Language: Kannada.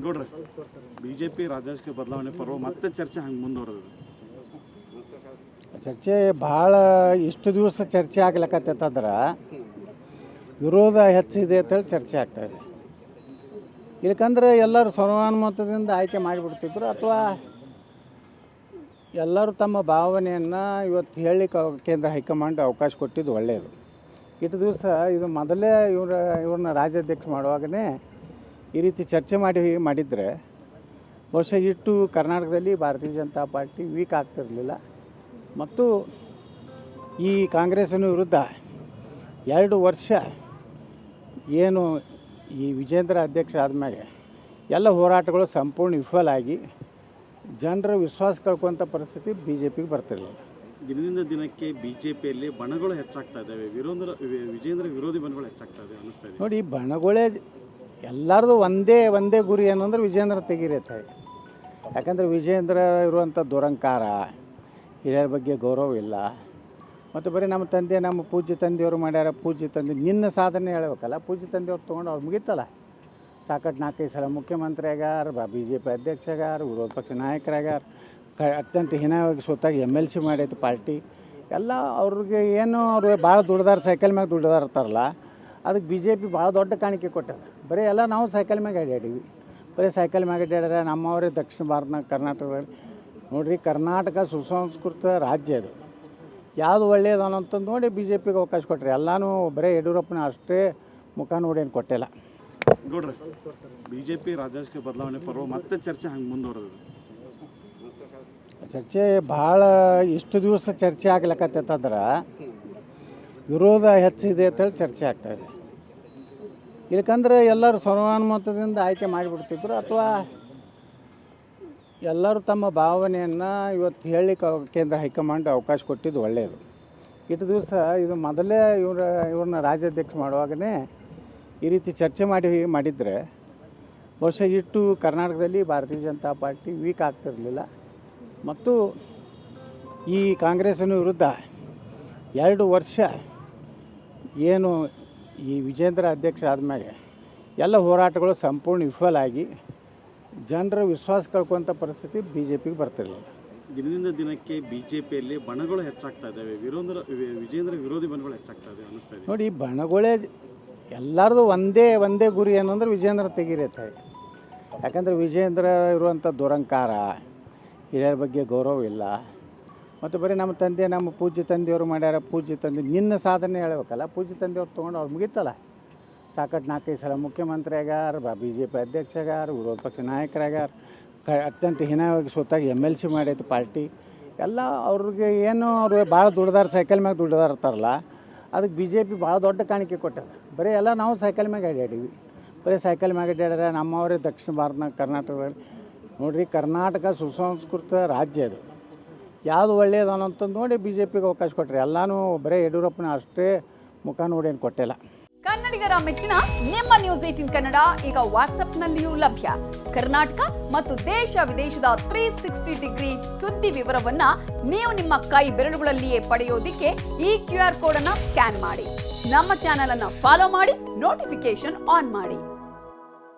ಗೌಡ್ರೆ, ಬಿಜೆಪಿ ರಾಜಕೀಯ ಬದಲಾವಣೆ ಪರ್ವ ಮತ್ತೆ ಚರ್ಚೆ ಹಂಗೆ ಮುಂದುವರೆದ. ಚರ್ಚೆ ಭಾಳ ಇಷ್ಟು ದಿವಸ ಚರ್ಚೆ ಆಗ್ಲಕತ್ತಂದ್ರೆ ವಿರೋಧ ಹೆಚ್ಚಿದೆ ಅಂತೇಳಿ ಚರ್ಚೆ ಆಗ್ತಾಯಿದೆ. ಇಲ್ಕಂದ್ರೆ ಎಲ್ಲರೂ ಸರ್ವಾನುಮತದಿಂದ ಆಯ್ಕೆ ಮಾಡಿಬಿಡ್ತಿದ್ರು, ಅಥವಾ ಎಲ್ಲರೂ ತಮ್ಮ ಭಾವನೆಯನ್ನು ಇವತ್ತು ಹೇಳಲಿಕ್ಕೆ ಕೇಂದ್ರ ಹೈಕಮಾಂಡ್ ಅವಕಾಶ ಕೊಟ್ಟಿದ್ದು ಒಳ್ಳೆಯದು. ಇಷ್ಟು ದಿವಸ ಇದು ಮೊದಲೇ ಇವ್ರನ್ನ ರಾಜ್ಯಾಧ್ಯಕ್ಷ ಮಾಡುವಾಗಲೇ ಈ ರೀತಿ ಚರ್ಚೆ ಮಾಡಿದರೆ ಬಹುಶಃ ಇಟ್ಟು ಕರ್ನಾಟಕದಲ್ಲಿ ಭಾರತೀಯ ಜನತಾ ಪಾರ್ಟಿ ವೀಕ್ ಆಗ್ತಿರಲಿಲ್ಲ. ಮತ್ತು ಈ ಕಾಂಗ್ರೆಸ್ಸಿನ ವಿರುದ್ಧ 2 ವರ್ಷ ಏನು ಈ ವಿಜೇಂದ್ರ ಅಧ್ಯಕ್ಷ ಆದಮೇಲೆ ಎಲ್ಲ ಹೋರಾಟಗಳು ಸಂಪೂರ್ಣ ವಿಫಲ ಆಗಿ ಜನರ ವಿಶ್ವಾಸ ಕಳ್ಕೊಂಥ ಪರಿಸ್ಥಿತಿ ಬಿ ಜೆ ಪಿಗೆ ಬರ್ತಿರಲಿಲ್ಲ. ದಿನದಿಂದ ದಿನಕ್ಕೆ ಬಿ ಜೆ ಪಿಯಲ್ಲಿ ಬಣಗಳು ಹೆಚ್ಚಾಗ್ತಾ ಇದ್ದಾವೆ, ವಿಜೇಂದ್ರ ವಿರೋಧಿ ಬಣಗಳು ಹೆಚ್ಚಾಗ್ತಾ ಇದೆ ಅನ್ನಿಸ್ತಾ ಇದೆ. ನೋಡಿ, ಬಣಗಳೇ ಎಲ್ಲರದು ಒಂದೇ ಗುರಿ ಏನಂದ್ರೆ ವಿಜೇಂದ್ರ ತೆಗೀರತ್ತೆ. ಯಾಕಂದರೆ ವಿಜೇಂದ್ರ ಇರುವಂಥ ದುರಂಕಾರ, ಹಿರಿಯರ ಬಗ್ಗೆ ಗೌರವ ಇಲ್ಲ. ಮತ್ತು ಬರೀ ನಮ್ಮ ಪೂಜ್ಯ ತಂದೆಯವರು ಮಾಡ್ಯಾರ, ಪೂಜ್ಯ ತಂದೆ ನಿನ್ನ ಸಾಧನೆ ಹೇಳ್ಬೇಕಲ್ಲ. ಪೂಜ್ಯ ತಂದೆಯವ್ರು ತೊಗೊಂಡು ಅವ್ರು ಮುಗೀತಲ್ಲ. ಸಾಕಟ್ಟು 4-5 ಸಲ ಮುಖ್ಯಮಂತ್ರಿ ಆಗ್ಯಾರ, ಬಿ ಜೆ ಪಿ ಅಧ್ಯಕ್ಷ ಆಗ್ಯಾರ, ವಿರೋಧ ಪಕ್ಷ ನಾಯಕರಾಗ್ಯಾರ, ಅತ್ಯಂತ ಹೀನವಾಗಿ ಸ್ವತ್ತಾಗಿ MLC ಮಾಡೈತೆ ಪಾರ್ಟಿ ಎಲ್ಲ. ಅವ್ರಿಗೆ ಏನು ಅವ್ರು ಭಾಳ ದುಡ್ದಾರ, ಸೈಕಲ್ ಮ್ಯಾಗ ದುಡ್ದಾರ ಇರ್ತಾರಲ್ಲ, ಅದಕ್ಕೆ ಬಿ ಜೆ ಪಿ ಭಾಳ ದೊಡ್ಡ ಕಾಣಿಕೆ ಕೊಟ್ಟದ. ಬರೀ ಎಲ್ಲ ನಾವು ಸೈಕಲ್ ಮ್ಯಾಗ ಅಡ್ಡಾಡೀವಿ, ಬರೀ ಸೈಕಲ್ ಮ್ಯಾಗ ಅಡ್ಡಾಡ್ರೆ ನಮ್ಮವರೇ ದಕ್ಷಿಣ ಭಾರತ ಕರ್ನಾಟಕದಲ್ಲಿ. ನೋಡಿರಿ, ಕರ್ನಾಟಕ ಸುಸಂಸ್ಕೃತ ರಾಜ್ಯ ಅದು, ಯಾವುದು ಒಳ್ಳೆಯದು ಅನ್ನೋಂಥದ್ದು ನೋಡಿ ಬಿ ಜೆ ಪಿಗೆ ಅವಕಾಶ ಕೊಟ್ಟರೆ. ಎಲ್ಲನೂ ಬರೀ ಯಡಿಯೂರಪ್ಪನ ಅಷ್ಟೇ ಮುಖ ನೋಡಿ ಏನು ಕೊಟ್ಟಿಲ್ಲ. ಗೌಡ್ರೆ, ಬಿ ಜೆ ಪಿ ರಾಜಕೀಯ ಬದಲಾವಣೆ ಪರ್ವ ಮತ್ತೆ ಚರ್ಚೆ ಹಂಗೆ ಮುಂದುವರೆದ. ಚರ್ಚೆ ಭಾಳ ಇಷ್ಟು ದಿವಸ ಚರ್ಚೆ ಆಗ್ಲಕತ್ತಂದ್ರೆ ವಿರೋಧ ಹೆಚ್ಚಿದೆ ಅಂತೇಳಿ ಚರ್ಚೆ ಆಗ್ತಾಯಿದೆ. ಇಲ್ಕಂದ್ರೆ ಎಲ್ಲರೂ ಸರ್ವಾನುಮತದಿಂದ ಆಯ್ಕೆ ಮಾಡಿಬಿಡ್ತಿದ್ರು, ಅಥವಾ ಎಲ್ಲರೂ ತಮ್ಮ ಭಾವನೆಯನ್ನು ಇವತ್ತು ಹೇಳಲಿಕ್ಕೆ ಕೇಂದ್ರ ಹೈಕಮಾಂಡ್ ಅವಕಾಶ ಕೊಟ್ಟಿದ್ದು ಒಳ್ಳೆಯದು. ಇಷ್ಟು ದಿವಸ ಇದು ಮೊದಲೇ ಇವ್ರನ್ನ ರಾಜ್ಯಾಧ್ಯಕ್ಷ ಮಾಡುವಾಗಲೇ ಈ ರೀತಿ ಚರ್ಚೆ ಮಾಡಿದರೆ ಬಹುಶಃ ಇಟ್ಟು ಕರ್ನಾಟಕದಲ್ಲಿ ಭಾರತೀಯ ಜನತಾ ಪಾರ್ಟಿ ವೀಕ್ ಆಗ್ತಿರಲಿಲ್ಲ. ಮತ್ತು ಈ ಕಾಂಗ್ರೆಸ್ಸಿನ ವಿರುದ್ಧ 2 ವರ್ಷ ಏನು ಈ ವಿಜೇಂದ್ರ ಅಧ್ಯಕ್ಷ ಆದಮೇಲೆ ಎಲ್ಲ ಹೋರಾಟಗಳು ಸಂಪೂರ್ಣ ವಿಫಲ ಆಗಿ ಜನರ ವಿಶ್ವಾಸ ಕಳ್ಕೊಂಥ ಪರಿಸ್ಥಿತಿ ಬಿ ಜೆ ಪಿಗೆ ಬರ್ತಿರಲಿಲ್ಲ. ದಿನದಿಂದ ದಿನಕ್ಕೆ ಬಿ ಜೆ ಪಿಯಲ್ಲಿ ಬಣಗಳು ಹೆಚ್ಚಾಗ್ತಾ ಇದ್ದಾವೆ, ವಿಜೇಂದ್ರ ವಿರೋಧಿ ಬಣಗಳು ಹೆಚ್ಚಾಗ್ತಾ ಇದೆ ಅನ್ನಿಸ್ತಾ ಇದೆ. ನೋಡಿ, ಬಣಗಳೇ ಎಲ್ಲರದು ಒಂದೇ ಗುರಿ ಏನಂದ್ರೆ ವಿಜೇಂದ್ರ ತೆಗೀರತ್ತೆ. ಯಾಕಂದರೆ ವಿಜೇಂದ್ರ ಇರುವಂಥ ದುರಂಕಾರ, ಹಿರಿಯರ ಬಗ್ಗೆ ಗೌರವ ಇಲ್ಲ. ಮತ್ತು ಬರೀ ನಮ್ಮ ಪೂಜ್ಯ ತಂದೆಯವರು ಮಾಡ್ಯಾರ, ಪೂಜ್ಯ ತಂದೆ ನಿನ್ನ ಸಾಧನೆ ಹೇಳ್ಬೇಕಲ್ಲ. ಪೂಜ್ಯ ತಂದೆಯವ್ರು ತೊಗೊಂಡು ಅವ್ರು ಮುಗೀತಲ್ಲ. ಸಾಕಟ್ಟು 4-5 ಸಲ ಮುಖ್ಯಮಂತ್ರಿ ಆಗ್ಯಾರ, ಬಿ ಜೆ ಪಿ ಅಧ್ಯಕ್ಷ ಆಗ್ಯಾರ, ವಿರೋಧ ಪಕ್ಷ ನಾಯಕರಾಗ್ಯಾರ, ಅತ್ಯಂತ ಹೀನವಾಗಿ ಸ್ವತ್ತಾಗಿ MLC ಮಾಡೈತೆ ಪಾರ್ಟಿ ಎಲ್ಲ. ಅವ್ರಿಗೆ ಏನು ಅವ್ರು ಭಾಳ ದುಡ್ದಾರ, ಸೈಕಲ್ ಮ್ಯಾಗ ದುಡ್ದಾರ ಇರ್ತಾರಲ್ಲ, ಅದಕ್ಕೆ ಬಿ ಜೆ ಪಿ ಭಾಳ ದೊಡ್ಡ ಕಾಣಿಕೆ ಕೊಟ್ಟದ. ಬರೀ ಎಲ್ಲ ನಾವು ಸೈಕಲ್ ಮ್ಯಾಗ ಅಡ್ಡಾಡೀವಿ, ಬರೀ ಸೈಕಲ್ ಮ್ಯಾಗ ಅಡ್ಡಾಡ್ರೆ ನಮ್ಮವರೇ ದಕ್ಷಿಣ ಭಾರತ ಕರ್ನಾಟಕದಲ್ಲಿ. ನೋಡಿರಿ, ಕರ್ನಾಟಕ ಸುಸಂಸ್ಕೃತ ರಾಜ್ಯ ಅದು, ಯಾವುದು ಒಳ್ಳೆಯದು ಅನ್ನೋಂಥದ್ದು ನೋಡಿ ಬಿ ಜೆ ಪಿಗೆ ಅವಕಾಶ ಕೊಟ್ಟರೆ. ಎಲ್ಲನೂ ಬರೀ ಯಡಿಯೂರಪ್ಪನ ಅಷ್ಟೇ ಮುಖ ನೋಡಿ ಏನು ಕೊಟ್ಟಿಲ್ಲ. ಕನ್ನಡಿಗರ ಮೆಚ್ಚಿನ ನಿಮ್ಮ ನ್ಯೂಸ್ 18 ಕನ್ನಡ ಈಗ ವಾಟ್ಸ್ಆಪ್ನಲ್ಲಿಯೂ ಲಭ್ಯ. ಕರ್ನಾಟಕ ಮತ್ತು ದೇಶ ವಿದೇಶದ 360 ಡಿಗ್ರಿ ಸುದ್ದಿ ವಿವರವನ್ನ ನೀವು ನಿಮ್ಮ ಕೈ ಬೆರಳುಗಳಲ್ಲಿಯೇ ಪಡೆಯೋದಿಕ್ಕೆ ಈ QR ಕೋಡ್ ಅನ್ನು ಸ್ಕ್ಯಾನ್ ಮಾಡಿ. ನಮ್ಮ ಚಾನೆಲ್ ಅನ್ನು ಫಾಲೋ ಮಾಡಿ, ನೋಟಿಫಿಕೇಶನ್ ಆನ್ ಮಾಡಿ.